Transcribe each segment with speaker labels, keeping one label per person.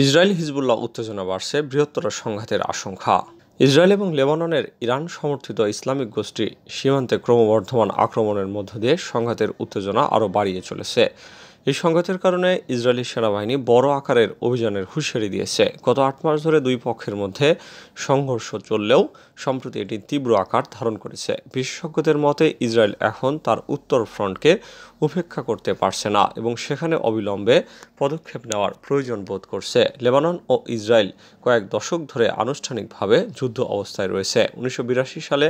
Speaker 1: Israel Hezbollah উত্তেজনা বাড়ছে, বৃহত্তর সংঘাতের আশঙ্কা। ইসরায়েল এবং লেবাননের ইরান সমর্থিত ইসলামিক গোষ্ঠী সীমান্তে ক্রমবর্ধমান আক্রমণের মধ্য দিয়ে সংঘাতের উত্তেজনা আরও বাড়িয়ে চলেছে। এই সংঘাতের কারণে ইসরায়েলি সেনাবাহিনী বড় আকারের অভিযানের হুঁশিয়ারি দিয়েছে। গত ৮ মাস ধরে দুই পক্ষের মধ্যে সংঘর্ষ চললেও সম্প্রতি এটি তীব্র আকার ধারণ করেছে। বিশেষজ্ঞদের মতে ইসরায়েল এখন তার উত্তর ফ্রন্টকে উপেক্ষা করতে পারছে না এবং সেখানে অবিলম্বে পদক্ষেপ নেওয়ার প্রয়োজন বোধ করছে। লেবানন ও ইসরায়েল কয়েক দশক ধরে আনুষ্ঠানিকভাবে যুদ্ধ অবস্থায় রয়েছে। ১৯৮২ সালে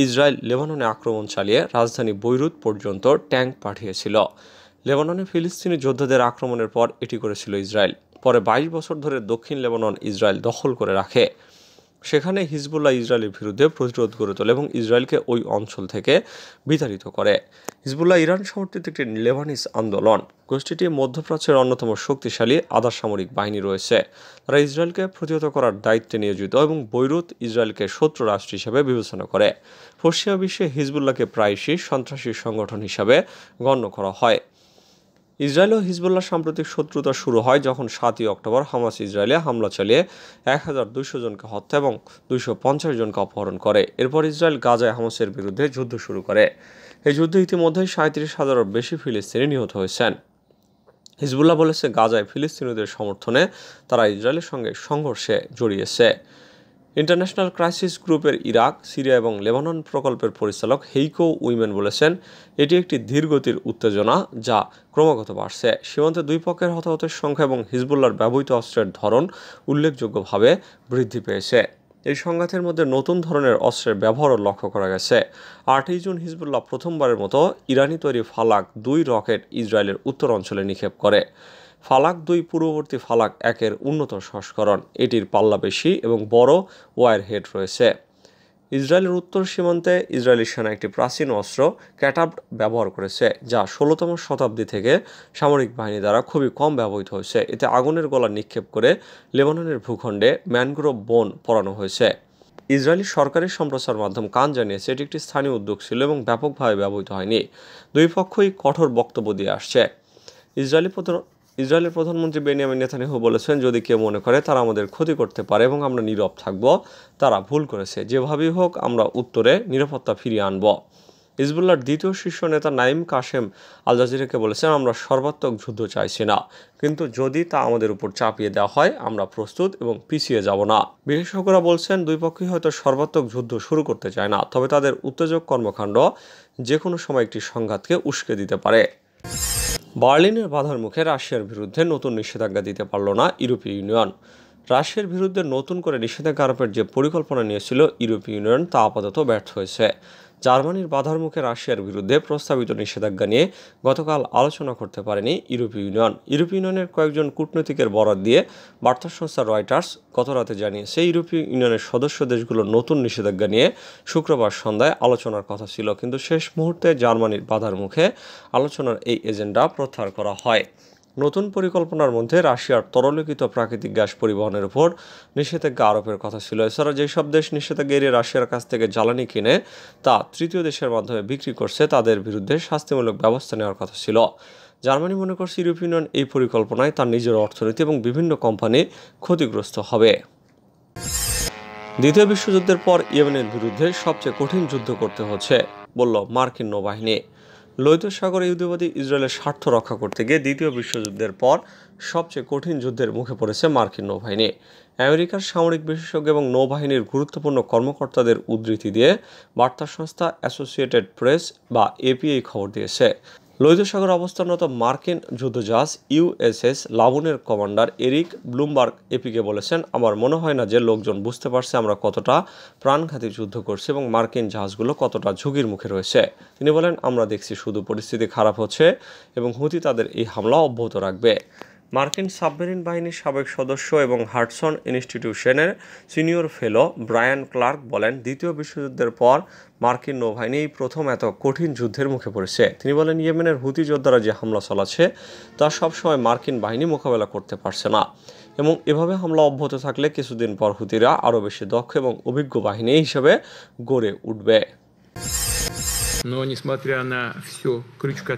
Speaker 1: ইসরায়েল লেবাননে আক্রমণ চালিয়ে রাজধানী বৈরুত পর্যন্ত ট্যাঙ্ক পাঠিয়েছিল। লেবাননে ফিলিস্তিনি যোদ্ধাদের আক্রমণের পর এটি করেছিল ইসরায়েল। পরে ২২ বছর ধরে দক্ষিণ লেবানন ইসরায়েল দখল করে রাখে। সেখানে হিজবুল্লাহ ইসরায়েলের বিরুদ্ধে প্রতিরোধ গড়ে তোলে এবং ইসরায়েলকে ওই অঞ্চল থেকে বিতাড়িত করে। হিজবুল্লাহ ইরান সমর্থিত একটি লেবানিজ আন্দোলন। গোষ্ঠীটি মধ্যপ্রাচ্যের অন্যতম শক্তিশালী আধা সামরিক বাহিনী রয়েছে। তারা ইসরায়েলকে প্রতিহত করার দায়িত্বে নিয়োজিত এবং বৈরুত ইসরায়েলকে শত্রু রাষ্ট্র হিসেবে বিবেচনা করে। পশ্চিমা বিশ্বে হিজবুল্লাহকে প্রায়শই সন্ত্রাসী সংগঠন হিসাবে গণ্য করা হয়। ইসরায়েল ও হিজবুল্লাহ সাম্প্রতিক শত্রুতা শুরু হয় যখন ৭ই অক্টোবর হামাস ইসরায়েলে হামলা চালিয়ে ১,২০০ জনকে হত্যা এবং ২৫০ জনকে অপহরণ করে। এরপর ইসরায়েল গাজায় হামাসের বিরুদ্ধে যুদ্ধ শুরু করে। এই যুদ্ধে ইতিমধ্যেই ৩৭,০০০-এরও বেশি ফিলিস্তিনি নিহত হয়েছেন। হিজবুল্লাহ বলেছে গাজায় ফিলিস্তিনিদের সমর্থনে তারা ইসরায়েলের সঙ্গে সংঘর্ষে জড়িয়েছে। ইন্টারন্যাশনাল ক্রাইসিস গ্রুপের ইরাক, সিরিয়া এবং লেবানন প্রকল্পের পরিচালক হেইকো উইমেন বলেছেন, এটি একটি ধীরগতির উত্তেজনা যা ক্রমাগত বাড়ছে। সীমান্তে দুই পক্ষের হতাহতের সংখ্যা এবং হিজবুল্লাহর ব্যবহৃত অস্ত্রের ধরন উল্লেখযোগ্যভাবে বৃদ্ধি পেয়েছে। এই সংঘাতের মধ্যে নতুন ধরনের অস্ত্রের ব্যবহারও লক্ষ্য করা গেছে। ৮ই জুন হিজবুল্লাহ প্রথমবারের মতো ইরানি তৈরি ফালাক-২ রকেট ইসরায়েলের উত্তর অঞ্চলে নিক্ষেপ করে। ফালাক-২ পূর্ববর্তী ফালাক-১-এর উন্নত সংস্করণ। এটির পাল্লা বেশি এবং বড় ওয়ার হেড রয়েছে। ইসরায়েলের উত্তর সীমান্তে ইসরায়েলি সেনা একটি প্রাচীন অস্ত্র ক্যাটাপ্ট ব্যবহার করেছে, যা ১৬তম শতাব্দী থেকে সামরিক বাহিনী দ্বারা খুবই কম ব্যবহৃত হয়েছে। এতে আগুনের গোলা নিক্ষেপ করে লেবাননের ভূখণ্ডে ম্যানগ্রোভ বন পোড়ানো হয়েছে। ইসরায়েলি সরকারি সম্প্রচার মাধ্যম কান জানিয়েছে এটি একটি স্থানীয় উদ্যোগ ছিল এবং ব্যাপকভাবে ব্যবহৃত হয়নি। দুই পক্ষই কঠোর বক্তব্য দিয়ে আসছে। ইসরায়েলের প্রধানমন্ত্রী বেনিয়ামিন নেতানিয়াহু বলেছেন, যদি কেউ মনে করে তারা আমাদের ক্ষতি করতে পারে এবং আমরা নীরব থাকব, তারা ভুল করেছে। যেভাবেই হোক আমরা উত্তরে নিরাপত্তা ফিরিয়ে আনব। হিজবুল্লাহর দ্বিতীয় শীর্ষ নেতা নাইম কাশেম আল জাজিরাকে বলেছেন, আমরা সর্বাত্মক যুদ্ধ চাইছি না, কিন্তু যদি তা আমাদের উপর চাপিয়ে দেওয়া হয় আমরা প্রস্তুত এবং পিছিয়ে যাব না। বিশেষজ্ঞরা বলছেন, দুই পক্ষই হয়তো সর্বাত্মক যুদ্ধ শুরু করতে চায় না, তবে তাদের উত্তেজক কর্মকাণ্ড যে কোনো সময় একটি সংঘাতকে উস্কে দিতে পারে। বার্লিনের বাধার মুখে রাশিয়ার বিরুদ্ধে নতুন নিষেধাজ্ঞা দিতে পারল না ইউরোপীয় ইউনিয়ন। রাশিয়ার বিরুদ্ধে নতুন করে নিষেধাজ্ঞা আরোপের যে পরিকল্পনা নিয়েছিল ইউরোপীয় ইউনিয়ন, তা আপাতত ব্যর্থ হয়েছে। জার্মানির বাধার মুখে রাশিয়ার বিরুদ্ধে প্রস্তাবিত নিষেধাজ্ঞা নিয়ে গতকাল আলোচনা করতে পারেনি ইউরোপীয় ইউনিয়ন। ইউরোপীয় ইউনিয়নের কয়েকজন কূটনীতিকের বরাত দিয়ে বার্তা সংস্থা রয়টার্স গতরাতে জানিয়েছে, ইউরোপীয় ইউনিয়নের সদস্য দেশগুলোর নতুন নিষেধাজ্ঞা নিয়ে শুক্রবার সন্ধ্যায় আলোচনার কথা ছিল, কিন্তু শেষ মুহূর্তে জার্মানির বাধার মুখে আলোচনার এই এজেন্ডা প্রত্যাহার করা হয়। নতুন পরিকল্পনার মধ্যে রাশিয়ার তরলীকৃত প্রাকৃতিক গ্যাস পরিবহনের উপর নিষেধাজ্ঞা আরোপের কথা ছিল। এছাড়া যেসব দেশ নিষেধাজ্ঞা এড়িয়ে রাশিয়ার কাছ থেকে জ্বালানি কিনে তা তৃতীয় দেশের মাধ্যমে বিক্রি করছে, তাদের বিরুদ্ধে শাস্তিমূলক ব্যবস্থা নেওয়ার কথা ছিল। জার্মানি মনে করছে ইউরোপীয় ইউনিয়ন এই পরিকল্পনায় তার নিজের অর্থনীতি এবং বিভিন্ন কোম্পানি ক্ষতিগ্রস্ত হবে। দ্বিতীয় বিশ্বযুদ্ধের পর ইয়েমেনের বিরুদ্ধে সবচেয়ে কঠিন যুদ্ধ করতে হচ্ছে বলল মার্কিন নৌবাহিনী। লোহিত সাগরে ইহুদিবাদী ইসরায়েলের স্বার্থ রক্ষা করতে গিয়ে দ্বিতীয় বিশ্বযুদ্ধের পর সবচেয়ে কঠিন যুদ্ধের মুখে পড়েছে মার্কিন নৌবাহিনী। আমেরিকার সামরিক বিশেষজ্ঞ এবং নৌবাহিনীর গুরুত্বপূর্ণ কর্মকর্তাদের উদ্ধৃতি দিয়ে বার্তা সংস্থা অ্যাসোসিয়েটেড প্রেস বা এপি এই খবর দিয়েছে। লোহিত সাগরে অবস্থানরত মার্কিন যুদ্ধজাহাজ ইউএসএস লাবুনের কমান্ডার এরিক ব্লুমবার্গ এপিকে বলেছেন, আমার মনে হয় না যে লোকজন বুঝতে পারছে আমরা কতটা প্রাণঘাতী যুদ্ধ করছি এবং মার্কিন জাহাজগুলো কতটা ঝুঁকির মুখে রয়েছে। তিনি বলেন, আমরা দেখছি শুধু পরিস্থিতি খারাপ হচ্ছে এবং হুতি তাদের এই হামলা অব্যাহত রাখবে। মার্কিন সাবমেরিন বাহিনীর সাবেক সদস্য এবং হাডসন ইনস্টিটিউশনের সিনিয়র ফেলো ব্রায়ান ক্লার্ক বলেন, দ্বিতীয় বিশ্বযুদ্ধের পর মার্কিন নৌবাহিনী প্রথম এত কঠিন যুদ্ধের মুখে পড়েছে। তিনি বলেন, ইয়েমেনের হুতি যোদ্ধারা যে হামলা চালাচ্ছে তা সবসময় মার্কিন বাহিনী মোকাবেলা করতে পারছে না এবং এভাবে হামলা অব্যাহত থাকলে কিছুদিন পর হুতিরা আরও বেশি দক্ষ এবং অভিজ্ঞ বাহিনী হিসেবে গড়ে উঠবে।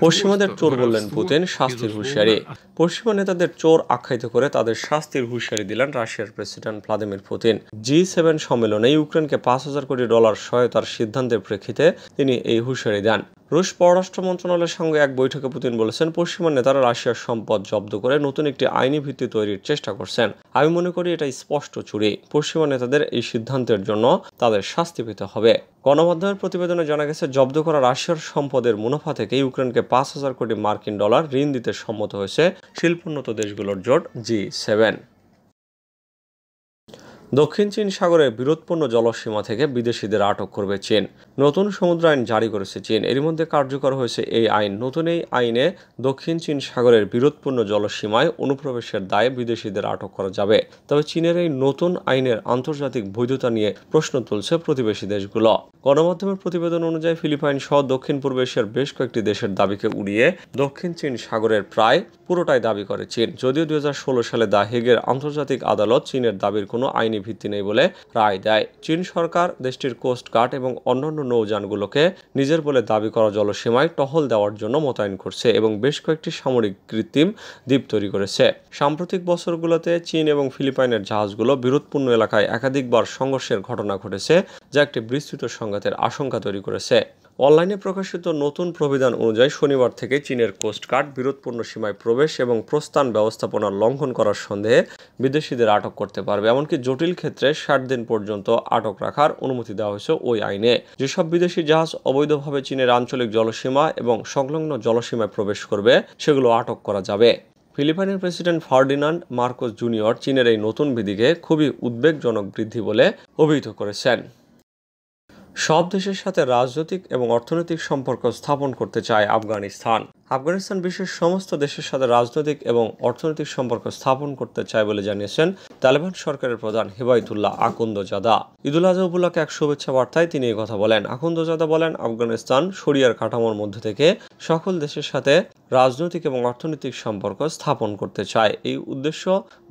Speaker 1: পশ্চিমাদের চোর বললেন পুতিন, শাস্তির হুঁশিয়ারি। পশ্চিমা নেতাদের চোর আখ্যায়িত করে তাদের শাস্তির হুঁশিয়ারি দিলেন রাশিয়ার প্রেসিডেন্ট ভ্লাদিমির পুতিন। G7 সম্মেলনে ইউক্রেনকে $5,000 কোটি সহায়তার সিদ্ধান্তের প্রেক্ষিতে তিনি এই হুঁশিয়ারি দেন। রুশ পররাষ্ট্র মন্ত্রণালয়ের সঙ্গে এক বৈঠকে পুতিন বলেছেন, পশ্চিমা নেতারা রাশিয়ার সম্পদ জব্দ করে নতুন একটি আইনি ভিত্তি তৈরির চেষ্টা করছেন। আমি মনে করি এটা স্পষ্ট চুরি। পশ্চিমা নেতাদের এই সিদ্ধান্তের জন্য তাদের শাস্তি পেতে হবে। গণমাধ্যমের প্রতিবেদনে জানা গেছে, জব্দ করা রাশিয়ার সম্পদের মুনাফা থেকে ইউক্রেনকে $5,000 কোটি ঋণ দিতে সম্মত হয়েছে শিল্পোন্নত দেশগুলোর জোট G7। দক্ষিণ চীন সাগরের বিরোধপূর্ণ জলসীমা থেকে বিদেশিদের আটক করবে চীন। নতুন সমুদ্র আইন জারি করেছে চীন। এর মধ্যে কার্যকর হয়েছে এই আইন। নতুন এই আইনে দক্ষিণ চীন সাগরের বিরোধপূর্ণ জলসীমায় অনুপ্রবেশের দায়ে বিদেশিদের আটক করা যাবে। তবে চীনের এই নতুন আইনের আন্তর্জাতিক বৈধতা নিয়ে প্রশ্ন তুলছে প্রতিবেশী দেশগুলো। গণমাধ্যমের প্রতিবেদন অনুযায়ী ফিলিপাইন সহ দক্ষিণ পূর্ব এশিয়ার বেশ কয়েকটি দেশের দাবিকে উড়িয়ে দক্ষিণ চীন সাগরের প্রায় পুরোটাই দাবি করে চীন। যদিও 2016 সালে দ্য হেগের আন্তর্জাতিক আদালত চীনের দাবির কোনো আইনি ভিত্তি নেই বলে রায় দেয়। চীন সরকার দেশটির কোস্ট গার্ড এবং অন্যান্য নৌযানগুলোকে নিজের বলে দাবি করা জলসীমায় টহল দেওয়ার জন্য মোতায়েন করছে এবং বেশ কয়েকটি সামরিক কৃত্রিম দ্বীপ তৈরি করেছে। সাম্প্রতিক বছরগুলোতে চীন এবং ফিলিপাইনের জাহাজগুলো বিরোধপূর্ণ এলাকায় একাধিকবার সংঘর্ষের ঘটনা ঘটেছে, যা একটি বিস্তৃত সংঘাতের আশঙ্কা তৈরি করেছে। অনলাইনে প্রকাশিত নতুন প্রবিধান অনুযায়ী শনিবার থেকে চীনের কোস্টগার্ড বিরোধপূর্ণ সীমায় প্রবেশ এবং প্রস্থান ব্যবস্থাপনার লঙ্ঘন করার সন্দেহে বিদেশিদের আটক করতে পারবে। এমনকি জটিল ক্ষেত্রে 60 দিন পর্যন্ত আটক রাখার অনুমতি দেওয়া হয়েছে ওই আইনে। যেসব বিদেশি জাহাজ অবৈধভাবে চীনের আঞ্চলিক জলসীমা এবং সংলগ্ন জলসীমায় প্রবেশ করবে সেগুলো আটক করা যাবে। ফিলিপাইনের প্রেসিডেন্ট ফার্ডিনান্ড মার্কোস জুনিয়র চীনের এই নতুন বিধিকে খুবই উদ্বেগজনক বৃদ্ধি বলে অভিহিত করেছেন। সব দেশের সাথে রাজনৈতিক এবং অর্থনৈতিক সম্পর্ক স্থাপন করতে চায় আফগানিস্তান। আফগানিস্তান বিশ্বের সমস্ত দেশের সাথে রাজনৈতিক এবং অর্থনৈতিক সম্পর্ক স্থাপন করতে চায় বলে জানিয়েছেন তালেবান সরকারের প্রধান হিবায়তুল্লাহ আখুন্দজাদা। ঈদুল আজহা উপলক্ষে এক শুভেচ্ছা বার্তায় তিনি এই কথা বলেন। আখুন্দজাদা বলেন, আফগানিস্তান শরিয়ার কাঠামোর মধ্যে থেকে সকল দেশের সাথে রাজনৈতিক এবং অর্থনৈতিক সম্পর্ক স্থাপন করতে চায়। এই উদ্দেশ্য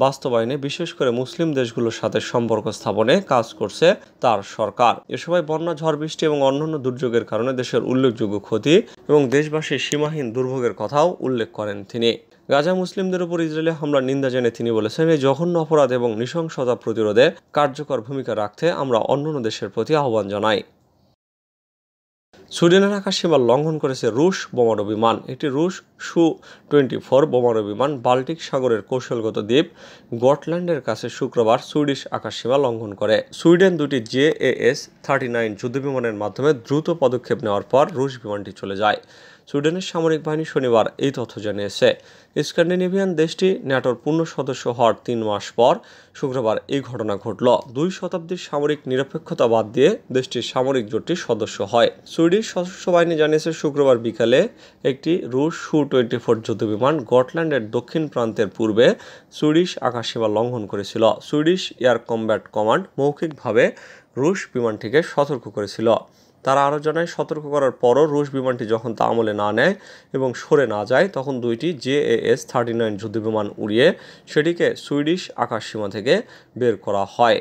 Speaker 1: বাস্তবায়নে বিশেষ করে মুসলিম দেশগুলোর সাথে সম্পর্ক স্থাপনে কাজ করছে তার সরকার। এ সময় বন্যা, ঝড় বৃষ্টি এবং অন্যান্য দুর্যোগের কারণে দেশের উল্লেখযোগ্য ক্ষতি এবং দেশবাসীর সীমাহীন দুর্ভোগের কথাও উল্লেখ করেন তিনি। গাজা মুসলিমদের উপর ইসরায়েলি হামলার নিন্দা জানিয়ে তিনি বলেছেন, এই জঘন্য অপরাধ এবং নৃশংসতা প্রতিরোধে কার্যকর ভূমিকা রাখতে আমরা অন্যান্য দেশের প্রতি আহ্বান জানাই। সুইডেনের আকাশসীমা লঙ্ঘন করেছে রুশ বোমারু বিমান। একটি রুশ Su-24 বোমারু বিমান বাল্টিক সাগরের কৌশলগত দ্বীপ গটল্যান্ডের কাছে শুক্রবার সুইডিশ আকাশসীমা লঙ্ঘন করে। সুইডেন দুটি JAS-39 যুদ্ধবিমানের মাধ্যমে দ্রুত পদক্ষেপ নেওয়ার পর রুশ বিমানটি চলে যায়। সুইডেনের সামরিক বাহিনী শনিবার এই তথ্য জানিয়েছে। স্ক্যান্ডিনেভিয়ান দেশটি ন্যাটোর পূর্ণ সদস্য হওয়ার 3 মাস পর শুক্রবার এই ঘটনা ঘটল। 2 শতাব্দীর সামরিক নিরপেক্ষতা বাদ দিয়ে দেশটির সামরিক জোটটির সদস্য হয়। সুইডিশ সশস্ত্র বাহিনী জানিয়েছে, শুক্রবার বিকালে একটি রুশ Su-24 যুদ্ধবিমান গটল্যান্ডের দক্ষিণ প্রান্তের পূর্বে সুইডিশ আকাশসীমা লঙ্ঘন করেছিল। সুইডিশ এয়ার কম্ব্যাট কমান্ড মৌখিকভাবে রুশ বিমানটিকে সতর্ক করেছিল। তারা আরও জানায়, সতর্ক করার পরও রুশ বিমানটি যখন তা আমলে না নেয় এবং সরে না যায়, তখন দুইটি JAS-39 যুদ্ধবিমান উড়িয়ে সেটিকে সুইডিশ আকাশসীমা থেকে বের করা হয়।